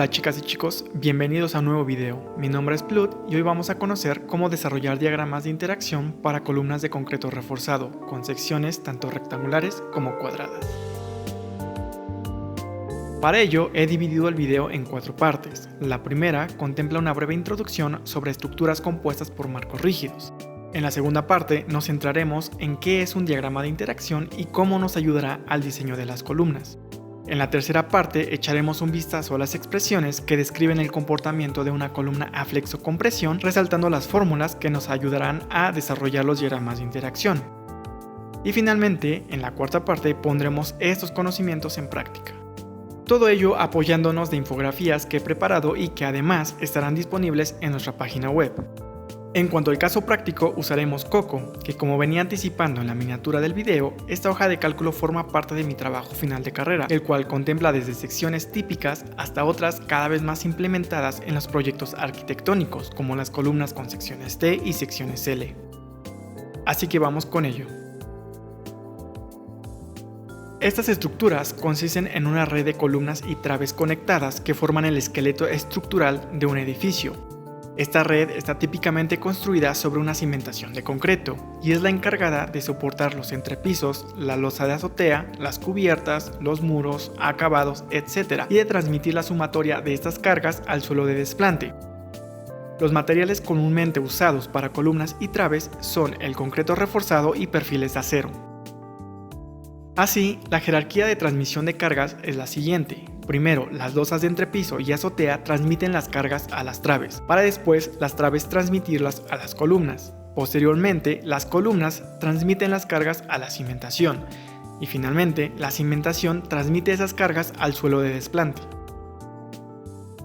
Hola chicas y chicos, bienvenidos a un nuevo video. Mi nombre es Plut y hoy vamos a conocer cómo desarrollar diagramas de interacción para columnas de concreto reforzado, con secciones tanto rectangulares como cuadradas. Para ello he dividido el video en 4 partes. La primera contempla una breve introducción sobre estructuras compuestas por marcos rígidos. En la segunda parte nos centraremos en qué es un diagrama de interacción y cómo nos ayudará al diseño de las columnas. En la tercera parte echaremos un vistazo a las expresiones que describen el comportamiento de una columna a flexocompresión, resaltando las fórmulas que nos ayudarán a desarrollar los diagramas de interacción. Y finalmente, en la cuarta parte pondremos estos conocimientos en práctica. Todo ello apoyándonos de infografías que he preparado y que además estarán disponibles en nuestra página web. En cuanto al caso práctico, usaremos Coco, que como venía anticipando en la miniatura del video, esta hoja de cálculo forma parte de mi trabajo final de carrera, el cual contempla desde secciones típicas hasta otras cada vez más implementadas en los proyectos arquitectónicos, como las columnas con secciones T y secciones L. Así que vamos con ello. Estas estructuras consisten en una red de columnas y traves conectadas que forman el esqueleto estructural de un edificio. Esta red está típicamente construida sobre una cimentación de concreto y es la encargada de soportar los entrepisos, la losa de azotea, las cubiertas, los muros, acabados, etc. y de transmitir la sumatoria de estas cargas al suelo de desplante. Los materiales comúnmente usados para columnas y traves son el concreto reforzado y perfiles de acero. Así, la jerarquía de transmisión de cargas es la siguiente. Primero, las losas de entrepiso y azotea transmiten las cargas a las traves, para después las traves transmitirlas a las columnas. Posteriormente, las columnas transmiten las cargas a la cimentación y finalmente, la cimentación transmite esas cargas al suelo de desplante.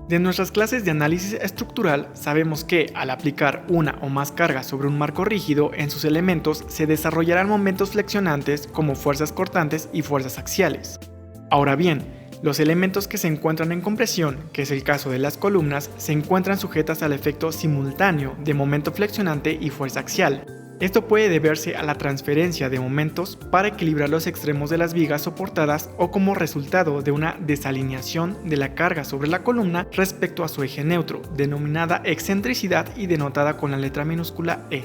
De nuestras clases de análisis estructural sabemos que al aplicar una o más cargas sobre un marco rígido en sus elementos se desarrollarán momentos flexionantes como fuerzas cortantes y fuerzas axiales. Ahora bien, los elementos que se encuentran en compresión, que es el caso de las columnas, se encuentran sujetas al efecto simultáneo de momento flexionante y fuerza axial. Esto puede deberse a la transferencia de momentos para equilibrar los extremos de las vigas soportadas o como resultado de una desalineación de la carga sobre la columna respecto a su eje neutro, denominada excentricidad y denotada con la letra minúscula E.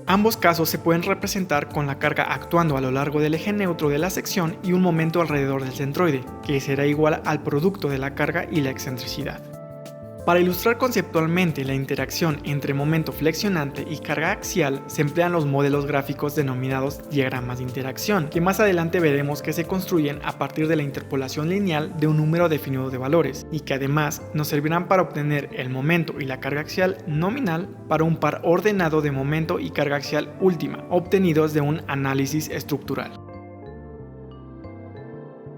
Ambos casos se pueden representar con la carga actuando a lo largo del eje neutro de la sección y un momento alrededor del centroide, que será igual al producto de la carga y la excentricidad. Para ilustrar conceptualmente la interacción entre momento flexionante y carga axial, se emplean los modelos gráficos denominados diagramas de interacción, que más adelante veremos que se construyen a partir de la interpolación lineal de un número definido de valores, y que además nos servirán para obtener el momento y la carga axial nominal para un par ordenado de momento y carga axial última, obtenidos de un análisis estructural.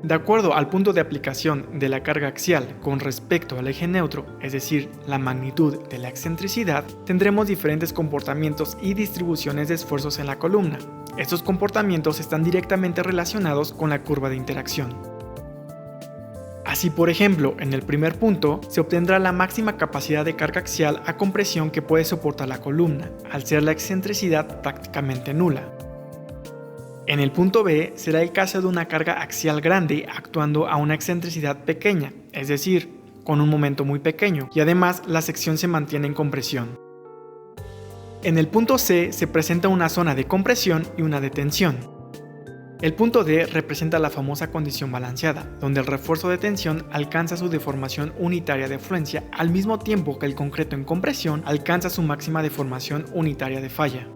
De acuerdo al punto de aplicación de la carga axial con respecto al eje neutro, es decir, la magnitud de la excentricidad, tendremos diferentes comportamientos y distribuciones de esfuerzos en la columna. Estos comportamientos están directamente relacionados con la curva de interacción. Así, por ejemplo, en el primer punto se obtendrá la máxima capacidad de carga axial a compresión que puede soportar la columna, al ser la excentricidad prácticamente nula. En el punto B será el caso de una carga axial grande actuando a una excentricidad pequeña, es decir, con un momento muy pequeño, y además la sección se mantiene en compresión. En el punto C se presenta una zona de compresión y una de tensión. El punto D representa la famosa condición balanceada, donde el refuerzo de tensión alcanza su deformación unitaria de fluencia al mismo tiempo que el concreto en compresión alcanza su máxima deformación unitaria de falla.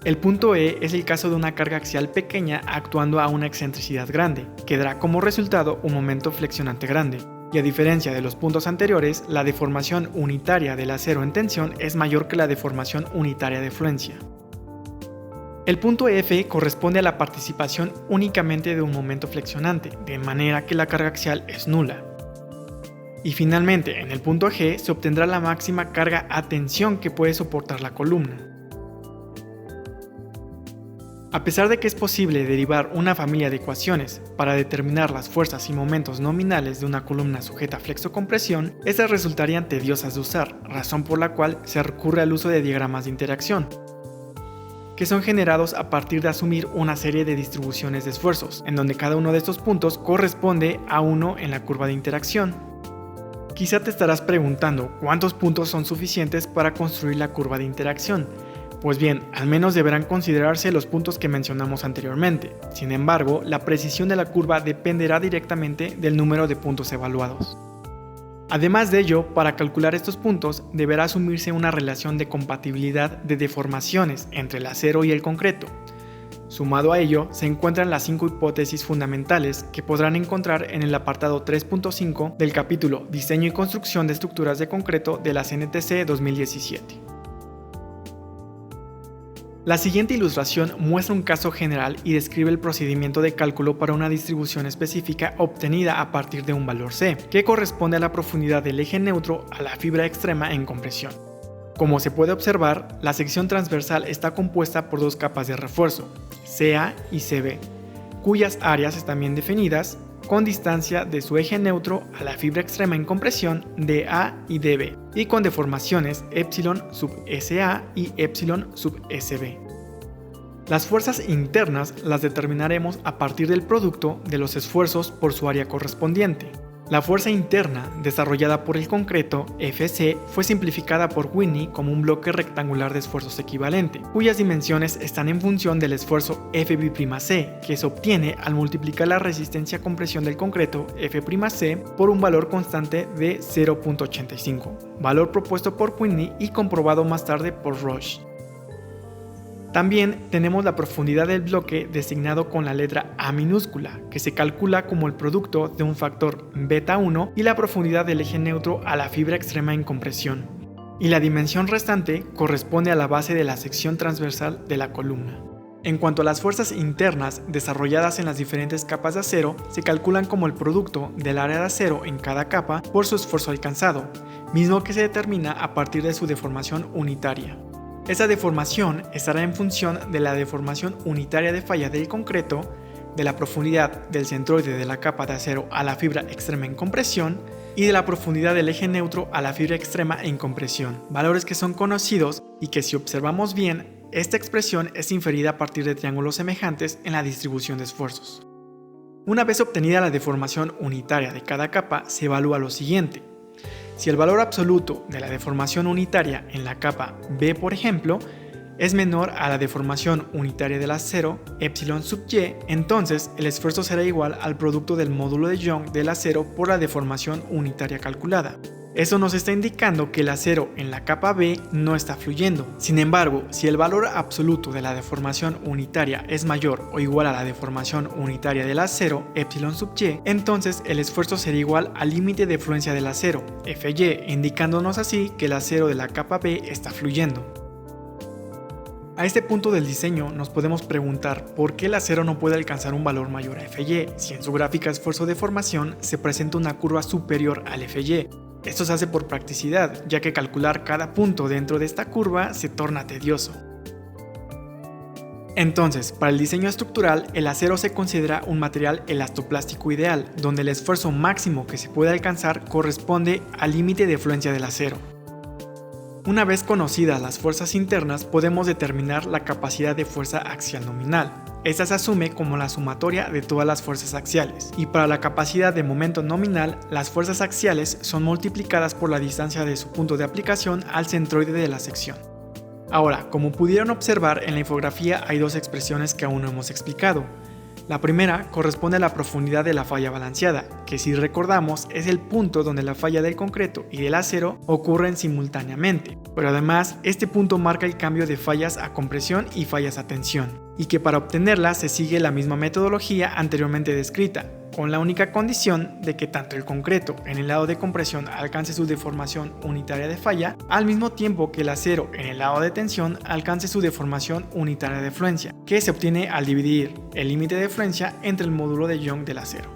El punto E es el caso de una carga axial pequeña actuando a una excentricidad grande, que dará como resultado un momento flexionante grande. Y a diferencia de los puntos anteriores, la deformación unitaria del acero en tensión es mayor que la deformación unitaria de fluencia. El punto F corresponde a la participación únicamente de un momento flexionante, de manera que la carga axial es nula. Y finalmente, en el punto G se obtendrá la máxima carga a tensión que puede soportar la columna. A pesar de que es posible derivar una familia de ecuaciones para determinar las fuerzas y momentos nominales de una columna sujeta a flexocompresión, estas resultarían tediosas de usar, razón por la cual se recurre al uso de diagramas de interacción. que son generados a partir de asumir una serie de distribuciones de esfuerzos, en donde cada uno de estos puntos corresponde a uno en la curva de interacción. Quizá te estarás preguntando cuántos puntos son suficientes para construir la curva de interacción. Pues bien, al menos deberán considerarse los puntos que mencionamos anteriormente. Sin embargo, la precisión de la curva dependerá directamente del número de puntos evaluados. Además de ello, para calcular estos puntos, deberá asumirse una relación de compatibilidad de deformaciones entre el acero y el concreto. Sumado a ello, se encuentran las 5 hipótesis fundamentales que podrán encontrar en el apartado 3.5 del capítulo Diseño y construcción de estructuras de concreto de la CNTC 2017. La siguiente ilustración muestra un caso general y describe el procedimiento de cálculo para una distribución específica obtenida a partir de un valor C, que corresponde a la profundidad del eje neutro a la fibra extrema en compresión. Como se puede observar, la sección transversal está compuesta por dos capas de refuerzo, CA y CB, cuyas áreas están bien definidas, con distancia de su eje neutro a la fibra extrema en compresión DA y DB, y con deformaciones epsilon sub SA y epsilon sub SB. Las fuerzas internas las determinaremos a partir del producto de los esfuerzos por su área correspondiente. La fuerza interna, desarrollada por el concreto, Fc, fue simplificada por Whitney como un bloque rectangular de esfuerzos equivalente, cuyas dimensiones están en función del esfuerzo F'C, que se obtiene al multiplicar la resistencia a compresión del concreto, F'C, por un valor constante de 0.85, valor propuesto por Whitney y comprobado más tarde por Roche. También tenemos la profundidad del bloque designado con la letra A minúscula, que se calcula como el producto de un factor beta 1 y la profundidad del eje neutro a la fibra extrema en compresión. Y la dimensión restante corresponde a la base de la sección transversal de la columna. En cuanto a las fuerzas internas desarrolladas en las diferentes capas de acero, se calculan como el producto del área de acero en cada capa por su esfuerzo alcanzado, mismo que se determina a partir de su deformación unitaria. Esa deformación estará en función de la deformación unitaria de falla del concreto, de la profundidad del centroide de la capa de acero a la fibra extrema en compresión y de la profundidad del eje neutro a la fibra extrema en compresión, valores que son conocidos y que si observamos bien, esta expresión es inferida a partir de triángulos semejantes en la distribución de esfuerzos. Una vez obtenida la deformación unitaria de cada capa, se evalúa lo siguiente. Si el valor absoluto de la deformación unitaria en la capa B, por ejemplo, es menor a la deformación unitaria del acero, epsilon sub y, entonces el esfuerzo será igual al producto del módulo de Young del acero por la deformación unitaria calculada. Eso nos está indicando que el acero en la capa B no está fluyendo. Sin embargo, si el valor absoluto de la deformación unitaria es mayor o igual a la deformación unitaria del acero, epsilon sub y, entonces el esfuerzo será igual al límite de fluencia del acero, Fy, indicándonos así que el acero de la capa B está fluyendo. A este punto del diseño nos podemos preguntar por qué el acero no puede alcanzar un valor mayor a Fy, si en su gráfica esfuerzo-deformación se presenta una curva superior al Fy. Esto se hace por practicidad, ya que calcular cada punto dentro de esta curva se torna tedioso. Entonces, para el diseño estructural, el acero se considera un material elastoplástico ideal, donde el esfuerzo máximo que se puede alcanzar corresponde al límite de fluencia del acero. Una vez conocidas las fuerzas internas, podemos determinar la capacidad de fuerza axial nominal. Esta se asume como la sumatoria de todas las fuerzas axiales, y para la capacidad de momento nominal, las fuerzas axiales son multiplicadas por la distancia de su punto de aplicación al centroide de la sección. Ahora, como pudieron observar en la infografía hay dos expresiones que aún no hemos explicado. La primera corresponde a la profundidad de la falla balanceada, que si recordamos es el punto donde la falla del concreto y del acero ocurren simultáneamente, pero además este punto marca el cambio de fallas a compresión y fallas a tensión, y que para obtenerla se sigue la misma metodología anteriormente descrita, con la única condición de que tanto el concreto en el lado de compresión alcance su deformación unitaria de falla, al mismo tiempo que el acero en el lado de tensión alcance su deformación unitaria de fluencia, que se obtiene al dividir el límite de fluencia entre el módulo de Young del acero.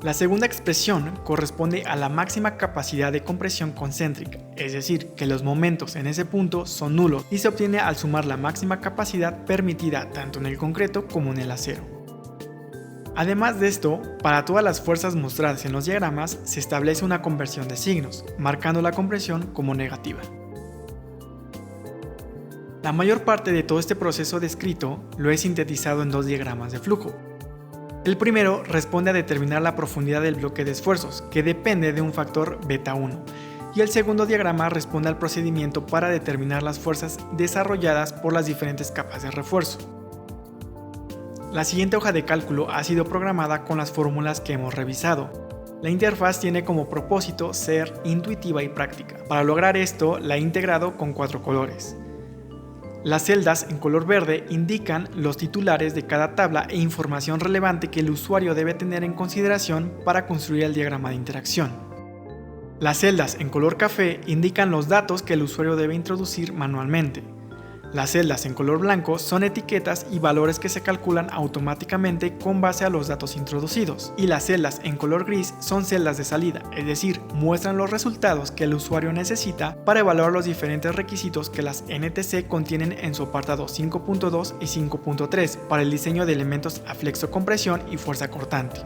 La segunda expresión corresponde a la máxima capacidad de compresión concéntrica, es decir, que los momentos en ese punto son nulos y se obtiene al sumar la máxima capacidad permitida tanto en el concreto como en el acero. Además de esto, para todas las fuerzas mostradas en los diagramas se establece una conversión de signos, marcando la compresión como negativa. La mayor parte de todo este proceso descrito lo he sintetizado en 2 diagramas de flujo. El primero responde a determinar la profundidad del bloque de esfuerzos, que depende de un factor beta 1, y el segundo diagrama responde al procedimiento para determinar las fuerzas desarrolladas por las diferentes capas de refuerzo. La siguiente hoja de cálculo ha sido programada con las fórmulas que hemos revisado. La interfaz tiene como propósito ser intuitiva y práctica. Para lograr esto, la he integrado con 4 colores. Las celdas en color verde indican los titulares de cada tabla e información relevante que el usuario debe tener en consideración para construir el diagrama de interacción. Las celdas en color café indican los datos que el usuario debe introducir manualmente. Las celdas en color blanco son etiquetas y valores que se calculan automáticamente con base a los datos introducidos. Y las celdas en color gris son celdas de salida, es decir, muestran los resultados que el usuario necesita para evaluar los diferentes requisitos que las NTC contienen en su apartado 5.2 y 5.3 para el diseño de elementos a flexocompresión y fuerza cortante,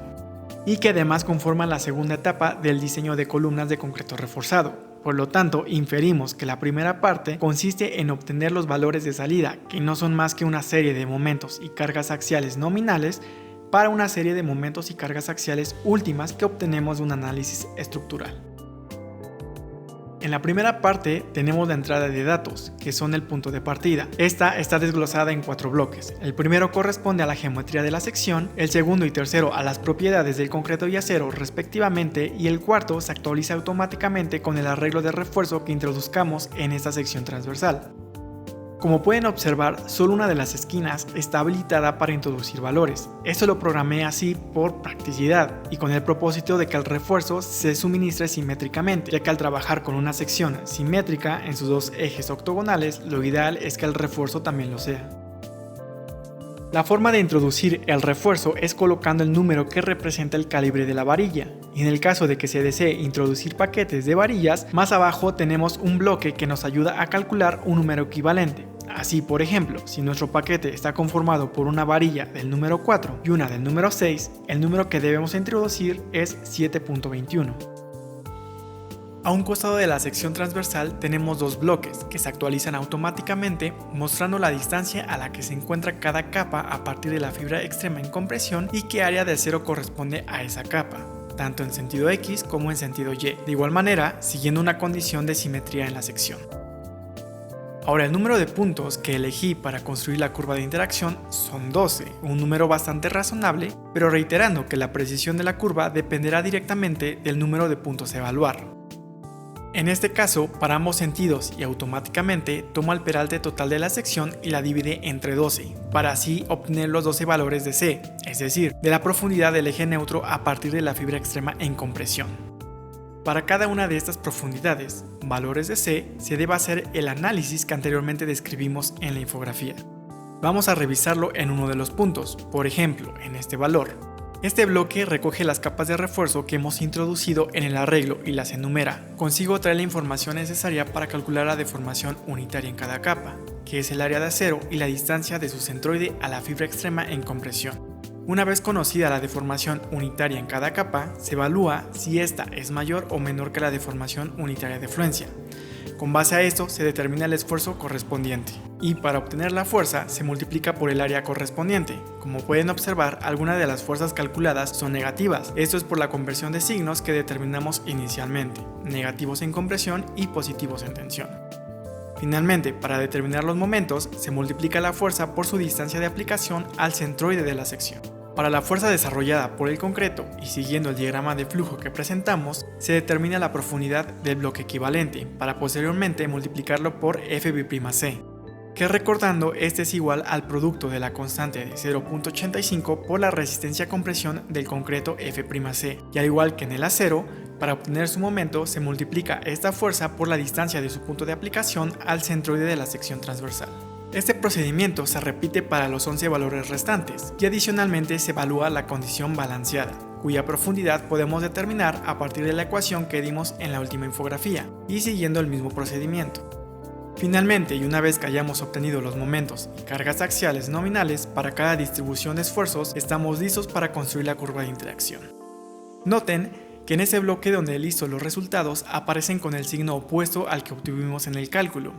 y que además conforman la segunda etapa del diseño de columnas de concreto reforzado. Por lo tanto, inferimos que la primera parte consiste en obtener los valores de salida, que no son más que una serie de momentos y cargas axiales nominales para una serie de momentos y cargas axiales últimas que obtenemos de un análisis estructural. En la primera parte tenemos la entrada de datos, que son el punto de partida. Esta está desglosada en 4 bloques. El primero corresponde a la geometría de la sección, el segundo y tercero a las propiedades del concreto y acero respectivamente, y el cuarto se actualiza automáticamente con el arreglo de refuerzo que introduzcamos en esta sección transversal. Como pueden observar, solo una de las esquinas está habilitada para introducir valores. Esto lo programé así por practicidad y con el propósito de que el refuerzo se suministre simétricamente, ya que al trabajar con una sección simétrica en sus 2 ejes octogonales, lo ideal es que el refuerzo también lo sea. La forma de introducir el refuerzo es colocando el número que representa el calibre de la varilla, y en el caso de que se desee introducir paquetes de varillas, más abajo tenemos un bloque que nos ayuda a calcular un número equivalente. Así, por ejemplo, si nuestro paquete está conformado por una varilla del número 4 y una del número 6, el número que debemos introducir es 7.21. A un costado de la sección transversal tenemos 2 bloques que se actualizan automáticamente mostrando la distancia a la que se encuentra cada capa a partir de la fibra extrema en compresión y qué área de acero corresponde a esa capa, tanto en sentido X como en sentido Y, de igual manera siguiendo una condición de simetría en la sección. Ahora, el número de puntos que elegí para construir la curva de interacción son 12, un número bastante razonable, pero reiterando que la precisión de la curva dependerá directamente del número de puntos a evaluar. En este caso, para ambos sentidos y automáticamente toma el peralte total de la sección y la divide entre 12, para así obtener los 12 valores de C, es decir, de la profundidad del eje neutro a partir de la fibra extrema en compresión. Para cada una de estas profundidades, valores de C, se debe hacer el análisis que anteriormente describimos en la infografía. Vamos a revisarlo en uno de los puntos, por ejemplo, en este valor. Este bloque recoge las capas de refuerzo que hemos introducido en el arreglo y las enumera. Consigo traer la información necesaria para calcular la deformación unitaria en cada capa, que es el área de acero y la distancia de su centroide a la fibra extrema en compresión. Una vez conocida la deformación unitaria en cada capa, se evalúa si esta es mayor o menor que la deformación unitaria de fluencia. Con base a esto se determina el esfuerzo correspondiente, y para obtener la fuerza se multiplica por el área correspondiente. Como pueden observar, algunas de las fuerzas calculadas son negativas. Esto es por la conversión de signos que determinamos inicialmente, negativos en compresión y positivos en tensión. Finalmente, para determinar los momentos, se multiplica la fuerza por su distancia de aplicación al centroide de la sección. Para la fuerza desarrollada por el concreto y siguiendo el diagrama de flujo que presentamos, se determina la profundidad del bloque equivalente, para posteriormente multiplicarlo por FB'(C), que recordando este es igual al producto de la constante de 0.85 por la resistencia a compresión del concreto F'C, y al igual que en el acero, para obtener su momento se multiplica esta fuerza por la distancia de su punto de aplicación al centroide de la sección transversal. Este procedimiento se repite para los 11 valores restantes y adicionalmente se evalúa la condición balanceada, cuya profundidad podemos determinar a partir de la ecuación que dimos en la última infografía y siguiendo el mismo procedimiento. Finalmente, y una vez que hayamos obtenido los momentos y cargas axiales nominales para cada distribución de esfuerzos, estamos listos para construir la curva de interacción. Noten que en ese bloque donde listo los resultados aparecen con el signo opuesto al que obtuvimos en el cálculo.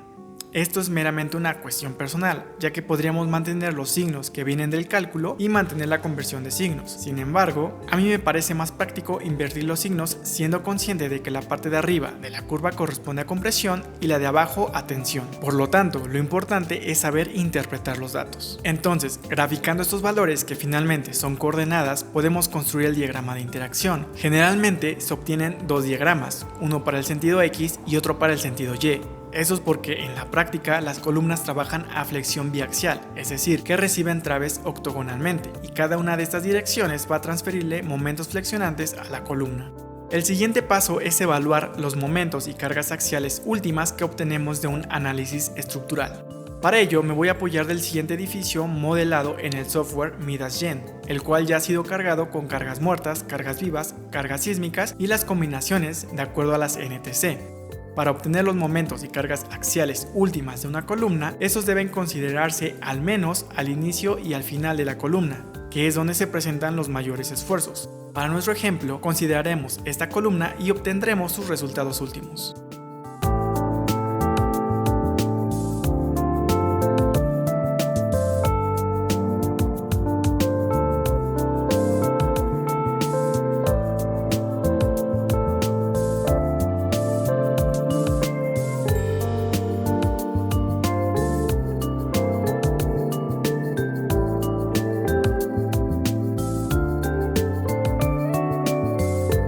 Esto es meramente una cuestión personal, ya que podríamos mantener los signos que vienen del cálculo y mantener la conversión de signos. Sin embargo, a mí me parece más práctico invertir los signos siendo consciente de que la parte de arriba de la curva corresponde a compresión y la de abajo a tensión. Por lo tanto, lo importante es saber interpretar los datos. Entonces, graficando estos valores que finalmente son coordenadas, podemos construir el diagrama de interacción. Generalmente se obtienen dos diagramas, uno para el sentido X y otro para el sentido Y. Eso es porque en la práctica las columnas trabajan a flexión biaxial, es decir, que reciben traves octogonalmente, y cada una de estas direcciones va a transferirle momentos flexionantes a la columna. El siguiente paso es evaluar los momentos y cargas axiales últimas que obtenemos de un análisis estructural. Para ello me voy a apoyar del siguiente edificio modelado en el software Midas-Gen, el cual ya ha sido cargado con cargas muertas, cargas vivas, cargas sísmicas y las combinaciones de acuerdo a las NTC. Para obtener los momentos y cargas axiales últimas de una columna, estos deben considerarse al menos al inicio y al final de la columna, que es donde se presentan los mayores esfuerzos. Para nuestro ejemplo, consideraremos esta columna y obtendremos sus resultados últimos.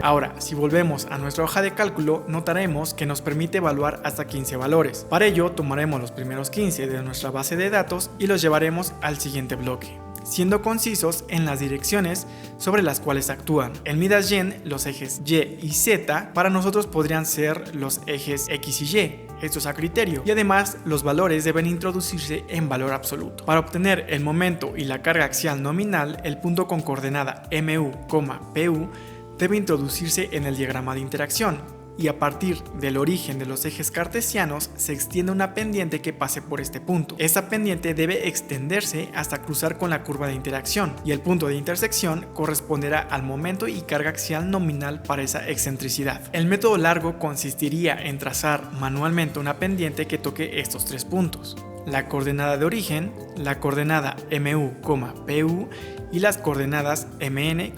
Ahora, si volvemos a nuestra hoja de cálculo, notaremos que nos permite evaluar hasta 15 valores. Para ello, tomaremos los primeros 15 de nuestra base de datos y los llevaremos al siguiente bloque, siendo concisos en las direcciones sobre las cuales actúan. En Midas-Gen, los ejes Y y Z para nosotros podrían ser los ejes X y Y. Esto es a criterio, y además los valores deben introducirse en valor absoluto. Para obtener el momento y la carga axial nominal, el punto con coordenada MU, PU debe introducirse en el diagrama de interacción, y a partir del origen de los ejes cartesianos se extiende una pendiente que pase por este punto. Esta pendiente debe extenderse hasta cruzar con la curva de interacción, y el punto de intersección corresponderá al momento y carga axial nominal para esa excentricidad. El método largo consistiría en trazar manualmente una pendiente que toque estos tres puntos: la coordenada de origen, la coordenada MU, PU y las coordenadas MN,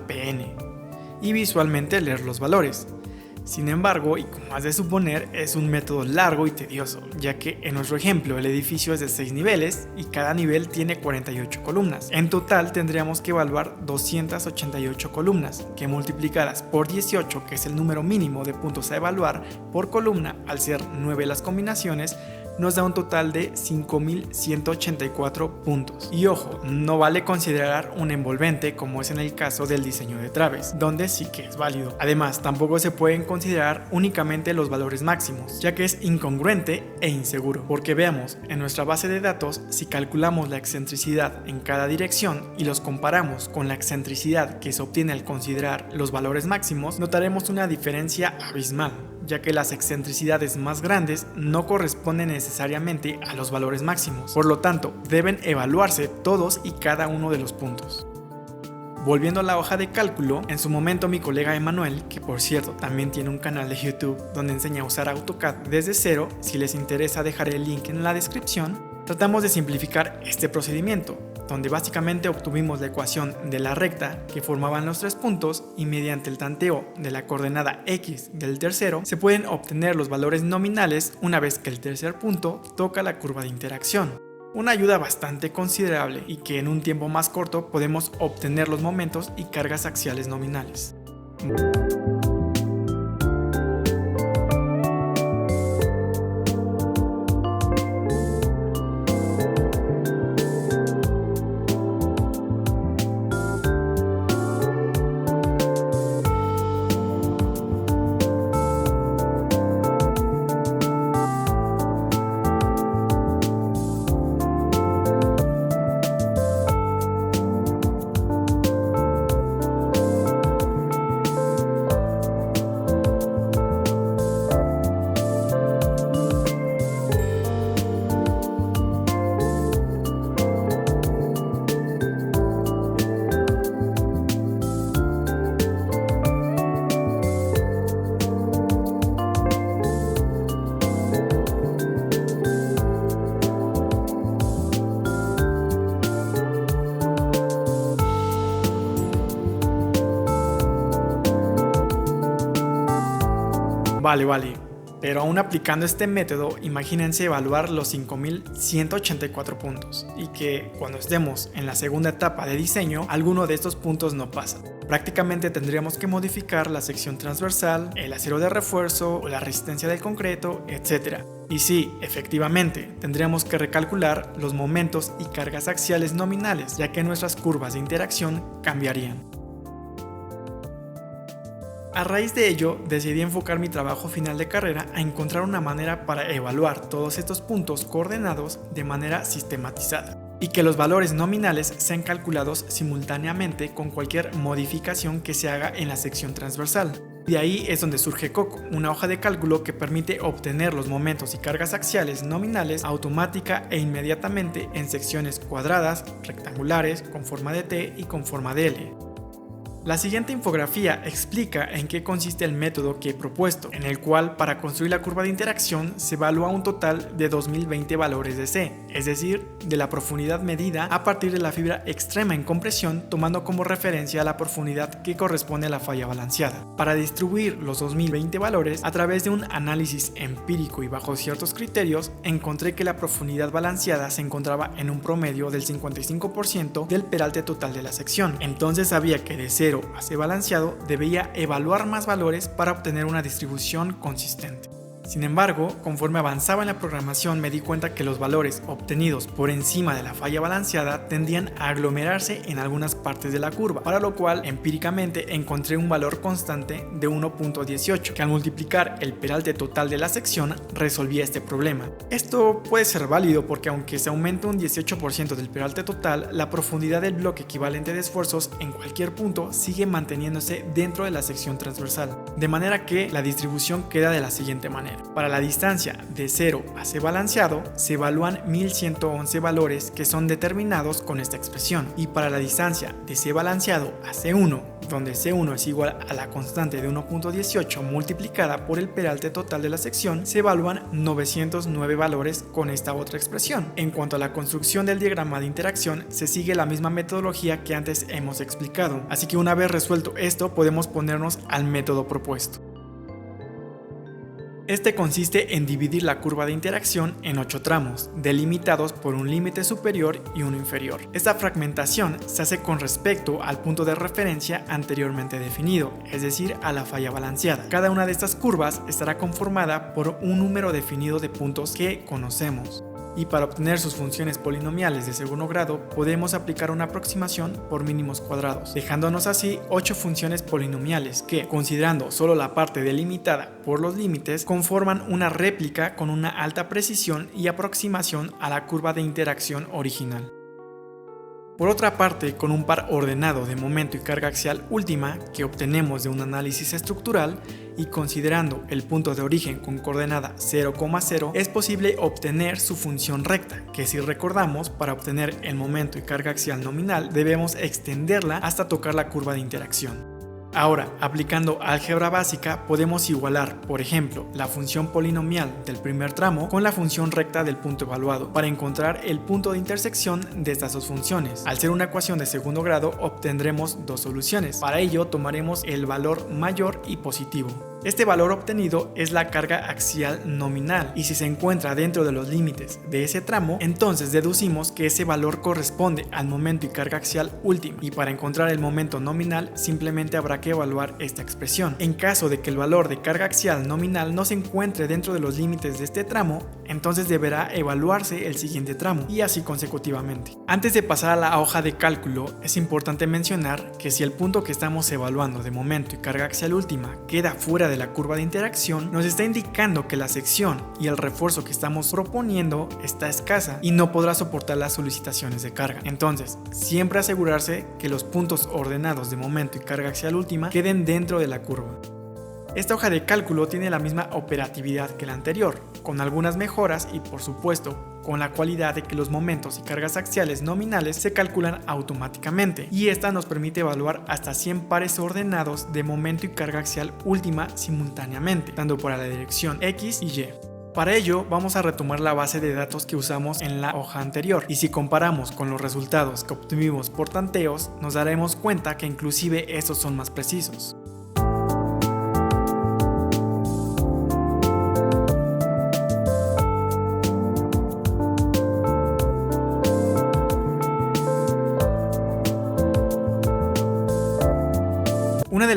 PN, y visualmente leer los valores. Sin embargo, y como has de suponer, es un método largo y tedioso, ya que en nuestro ejemplo el edificio es de 6 niveles y cada nivel tiene 48 columnas. En total tendríamos que evaluar 288 columnas, que multiplicadas por 18, que es el número mínimo de puntos a evaluar por columna, al ser 9 las combinaciones, nos da un total de 5.184 puntos. Y ojo, no vale considerar un envolvente como es en el caso del diseño de traves, donde sí que es válido. Además, tampoco se pueden considerar únicamente los valores máximos, ya que es incongruente e inseguro. Porque veamos, en nuestra base de datos, si calculamos la excentricidad en cada dirección y los comparamos con la excentricidad que se obtiene al considerar los valores máximos, notaremos una diferencia abismal, ya que las excentricidades más grandes no corresponden necesariamente a los valores máximos. Por lo tanto, deben evaluarse todos y cada uno de los puntos. Volviendo a la hoja de cálculo, en su momento mi colega Emanuel, que por cierto también tiene un canal de YouTube donde enseña a usar AutoCAD desde cero, si les interesa dejaré el link en la descripción, tratamos de simplificar este procedimiento, donde básicamente obtuvimos la ecuación de la recta que formaban los tres puntos, y mediante el tanteo de la coordenada X del tercero se pueden obtener los valores nominales una vez que el tercer punto toca la curva de interacción. Una ayuda bastante considerable, y que en un tiempo más corto podemos obtener los momentos y cargas axiales nominales. Vale. Pero aún aplicando este método, imagínense evaluar los 5.184 puntos y que cuando estemos en la segunda etapa de diseño, alguno de estos puntos no pasa. Prácticamente tendríamos que modificar la sección transversal, el acero de refuerzo o la resistencia del concreto, etc. Y sí, efectivamente, tendríamos que recalcular los momentos y cargas axiales nominales, ya que nuestras curvas de interacción cambiarían. A raíz de ello, decidí enfocar mi trabajo final de carrera a encontrar una manera para evaluar todos estos puntos coordenados de manera sistematizada y que los valores nominales sean calculados simultáneamente con cualquier modificación que se haga en la sección transversal. De ahí es donde surge Coco, una hoja de cálculo que permite obtener los momentos y cargas axiales nominales automática e inmediatamente en secciones cuadradas, rectangulares, con forma de T y con forma de L. La siguiente infografía explica en qué consiste el método que he propuesto, en el cual para construir la curva de interacción se evalúa un total de 2020 valores de C, es decir, de la profundidad medida a partir de la fibra extrema en compresión, tomando como referencia la profundidad que corresponde a la falla balanceada. Para distribuir los 2020 valores a través de un análisis empírico y bajo ciertos criterios, encontré que la profundidad balanceada se encontraba en un promedio del 55% del peralte total de la sección. Entonces sabía que de 0 a C balanceado debía evaluar más valores para obtener una distribución consistente. Sin embargo, conforme avanzaba en la programación me di cuenta que los valores obtenidos por encima de la falla balanceada tendían a aglomerarse en algunas partes de la curva, para lo cual empíricamente encontré un valor constante de 1.18, que al multiplicar el peralte total de la sección resolvía este problema. Esto puede ser válido porque aunque se aumenta un 18% del peralte total, la profundidad del bloque equivalente de esfuerzos en cualquier punto sigue manteniéndose dentro de la sección transversal, de manera que la distribución queda de la siguiente manera. Para la distancia de 0 a C balanceado se evalúan 1111 valores que son determinados con esta expresión, y para la distancia de C balanceado a C1, donde C1 es igual a la constante de 1.18 multiplicada por el peralte total de la sección, se evalúan 909 valores con esta otra expresión. En cuanto a la construcción del diagrama de interacción, se sigue la misma metodología que antes hemos explicado, así que una vez resuelto esto podemos ponernos al método propuesto. Este consiste en dividir la curva de interacción en 8 tramos, delimitados por un límite superior y uno inferior. Esta fragmentación se hace con respecto al punto de referencia anteriormente definido, es decir, a la falla balanceada. Cada una de estas curvas estará conformada por un número definido de puntos que conocemos. Y para obtener sus funciones polinomiales de segundo grado podemos aplicar una aproximación por mínimos cuadrados, dejándonos así 8 funciones polinomiales que, considerando solo la parte delimitada por los límites, conforman una réplica con una alta precisión y aproximación a la curva de interacción original. Por otra parte, con un par ordenado de momento y carga axial última que obtenemos de un análisis estructural y considerando el punto de origen con coordenada 0,0, es posible obtener su función recta, que si recordamos, para obtener el momento y carga axial nominal debemos extenderla hasta tocar la curva de interacción. Ahora, aplicando álgebra básica, podemos igualar, por ejemplo, la función polinomial del primer tramo con la función recta del punto evaluado para encontrar el punto de intersección de estas dos funciones. Al ser una ecuación de segundo grado, obtendremos dos soluciones. Para ello, tomaremos el valor mayor y positivo. Este valor obtenido es la carga axial nominal y si se encuentra dentro de los límites de ese tramo, entonces deducimos que ese valor corresponde al momento y carga axial último, y para encontrar el momento nominal simplemente habrá que evaluar esta expresión. En caso de que el valor de carga axial nominal no se encuentre dentro de los límites de este tramo, entonces deberá evaluarse el siguiente tramo y así consecutivamente. Antes de pasar a la hoja de cálculo, es importante mencionar que si el punto que estamos evaluando de momento y carga axial última queda fuera de la curva de interacción, nos está indicando que la sección y el refuerzo que estamos proponiendo está escasa y no podrá soportar las solicitaciones de carga. Entonces, siempre asegurarse que los puntos ordenados de momento y carga axial última queden dentro de la curva. Esta hoja de cálculo tiene la misma operatividad que la anterior, con algunas mejoras y por supuesto con la cualidad de que los momentos y cargas axiales nominales se calculan automáticamente, y esta nos permite evaluar hasta 100 pares ordenados de momento y carga axial última simultáneamente, tanto para la dirección X y Y. Para ello vamos a retomar la base de datos que usamos en la hoja anterior, y si comparamos con los resultados que obtuvimos por tanteos, nos daremos cuenta que inclusive estos son más precisos.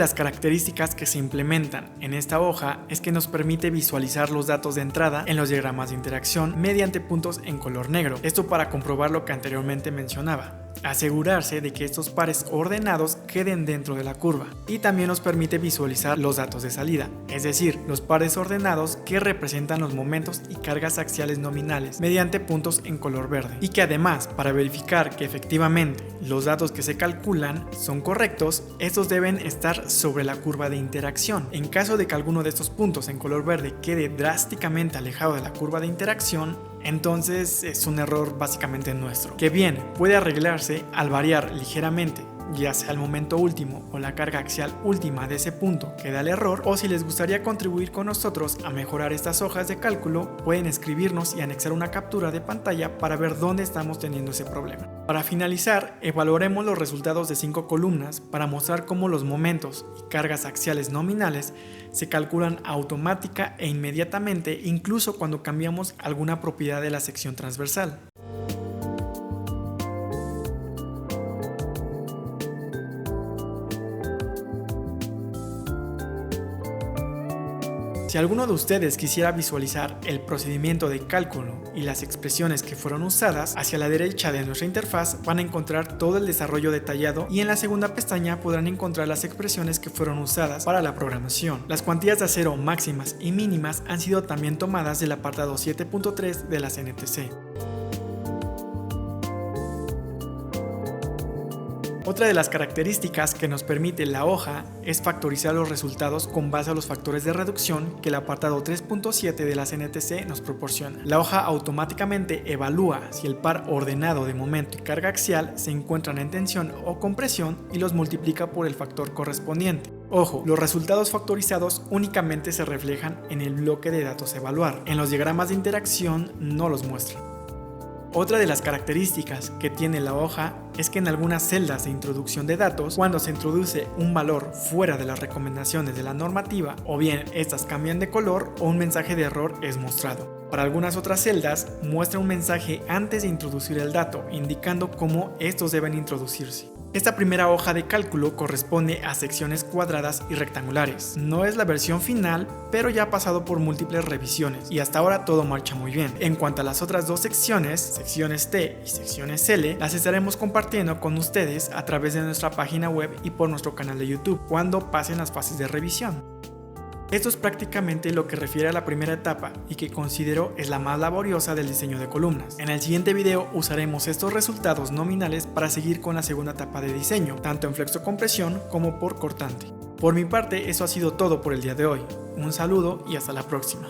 las características que se implementan en esta hoja es que nos permite visualizar los datos de entrada en los diagramas de interacción mediante puntos en color negro. Esto para comprobar lo que anteriormente mencionaba. Asegurarse de que estos pares ordenados queden dentro de la curva, y también nos permite visualizar los datos de salida, es decir, los pares ordenados que representan los momentos y cargas axiales nominales mediante puntos en color verde, y que además, para verificar que efectivamente los datos que se calculan son correctos, estos deben estar sobre la curva de interacción. En caso de que alguno de estos puntos en color verde quede drásticamente alejado de la curva de interacción, entonces es un error básicamente nuestro, que bien puede arreglarse al variar ligeramente, ya sea el momento último o la carga axial última de ese punto que da el error. O si les gustaría contribuir con nosotros a mejorar estas hojas de cálculo, pueden escribirnos y anexar una captura de pantalla para ver dónde estamos teniendo ese problema. Para finalizar, evaluaremos los resultados de 5 columnas para mostrar cómo los momentos y cargas axiales nominales se calculan automática e inmediatamente, incluso cuando cambiamos alguna propiedad de la sección transversal. Si alguno de ustedes quisiera visualizar el procedimiento de cálculo y las expresiones que fueron usadas, hacia la derecha de nuestra interfaz van a encontrar todo el desarrollo detallado, y en la segunda pestaña podrán encontrar las expresiones que fueron usadas para la programación. Las cuantías de acero máximas y mínimas han sido también tomadas del apartado 7.3 de la CNTC. Otra de las características que nos permite la hoja es factorizar los resultados con base a los factores de reducción que el apartado 3.7 de la CNTC nos proporciona. La hoja automáticamente evalúa si el par ordenado de momento y carga axial se encuentran en tensión o compresión y los multiplica por el factor correspondiente. Ojo, los resultados factorizados únicamente se reflejan en el bloque de datos a evaluar. En los diagramas de interacción no los muestran. Otra de las características que tiene la hoja es que en algunas celdas de introducción de datos, cuando se introduce un valor fuera de las recomendaciones de la normativa, o bien estas cambian de color o un mensaje de error es mostrado. Para algunas otras celdas muestra un mensaje antes de introducir el dato, indicando cómo estos deben introducirse. Esta primera hoja de cálculo corresponde a secciones cuadradas y rectangulares. No es la versión final, pero ya ha pasado por múltiples revisiones y hasta ahora todo marcha muy bien. En cuanto a las otras dos secciones, secciones T y secciones L, las estaremos compartiendo con ustedes a través de nuestra página web y por nuestro canal de YouTube cuando pasen las fases de revisión. Esto es prácticamente lo que refiere a la primera etapa y que considero es la más laboriosa del diseño de columnas. En el siguiente video usaremos estos resultados nominales para seguir con la segunda etapa de diseño, tanto en flexocompresión como por cortante. Por mi parte, eso ha sido todo por el día de hoy. Un saludo y hasta la próxima.